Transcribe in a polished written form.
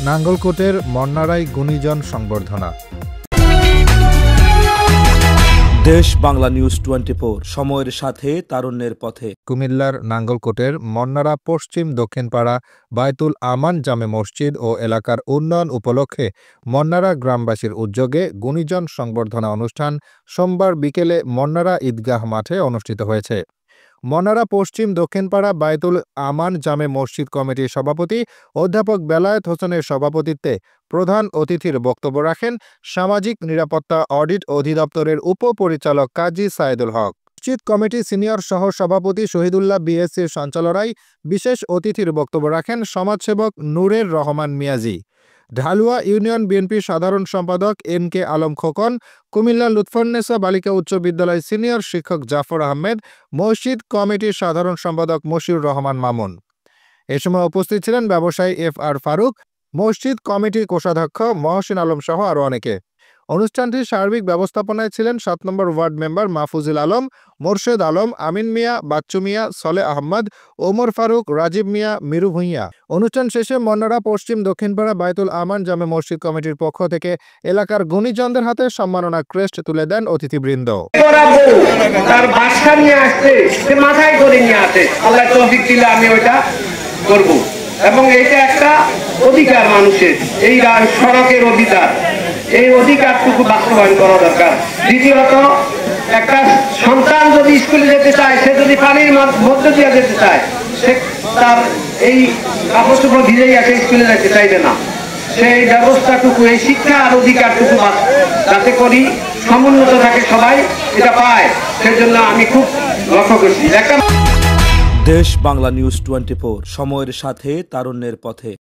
নাঙ্গলকোটের মন্নারায় গুণীজন সংবর্ধনা। দেশ বাংলা নিউজ 24, সময়ের সাথে তারুণ্যের পথে। কুমিল্লার নাঙ্গলকোটের মন্নারা পশ্চিম দক্ষিণপাড়া বায়তুল আমান জামে মসজিদ ও এলাকার উন্নয়ন উপলক্ষে মন্নারা গ্রামবাসীর উদ্যোগে গুণীজন সংবর্ধনা অনুষ্ঠান সোমবার বিকেলে মন্নারা ঈদগাহ মাঠে অনুষ্ঠিত হয়েছে। মন্নারা পশ্চিম দক্ষিণপাড়া বায়তুল আমান জামে মসজিদ কমিটির সভাপতি অধ্যাপক বেলায়েত হোসেনের সভাপতিত্বে প্রধান অতিথির বক্তব্য রাখেন সামাজিক নিরাপত্তা অডিট অধিদপ্তরের উপপরিচালক কাজী সায়েদুল হক। মসজিদ কমিটি সিনিয়র সহ সভাপতি শহীদুল্লাহ বিএসসির সঞ্চালনায় বিশেষ অতিথির বক্তব্য রাখেন সমাজসেবক নূরের রহমান মিয়াজি। ঢালুয়া ইউনিয়ন বিএনপির সাধারণ সম্পাদক এন.কে. আলম খোকন, কুমিল্লা লুৎফুন্নেসা বালিকা উচ্চ বিদ্যালয় সিনিয়র শিক্ষক জাফর আহমেদ, মসজিদ কমিটির সাধারণ সম্পাদক মশিউর রহমান মামুন। এ সময় উপস্থিত ছিলেন ব্যবসায়ী এফ.আর. ফারুক, মসজিদ কমিটির কোষাধ্যক্ষ মহসিন আলম সহ আরও অনেকে। অনুষ্ঠানটির সার্বিক ব্যবস্থাপনায় ছিলেন ৭ নম্বর ওয়ার্ড মেম্বার মাহফুজুল আলম, মোর্শেদ আলম, আমিন মিয়া, বাচ্চু মিয়া, সলে আহমদ, ওমর ফারুক, রাজীব মিয়া, মিরু ভূঁইয়া। অনুষ্ঠান শেষে মন্নারা পশ্চিম দক্ষিণপাড়া বায়তুল আমান জামে মসজিদ কমিটির পক্ষ থেকে এলাকার গুণীজনদের হাতে সম্মাননা ক্রেস্ট তুলে দেন অতিথিবৃন্দ। তার বাসা নিয়ে আসতে মাথায় করে নিয়ে আসে, আল্লাহ তৌফিক দিলে আমি ওইটা করব, এবং এটা একটা অধিকার মানুষের, এই সড়কের অধিকার, এই অধিকারটুকু বাস্তবায়ন করা দরকার। দ্বিতীয়ত, একটা সন্তান যদি স্কুলে যেতে চায়, সে যদি পানির মধ্যে দিয়ে যেতে চায়, সে তার এই কাপড় চোপড় ভিজেই আসে, স্কুলে যেতে চাইবে না। সেই ব্যবস্থাটুকু, এই শিক্ষা আর অধিকারটুকু যাতে করি সমুন্নত থাকে, সবাই এটা পায়, সেজন্য আমি খুব লক্ষ্য করছি। দেশ বাংলা নিউজ 24, সময়ের সাথে তারুণ্যের পথে।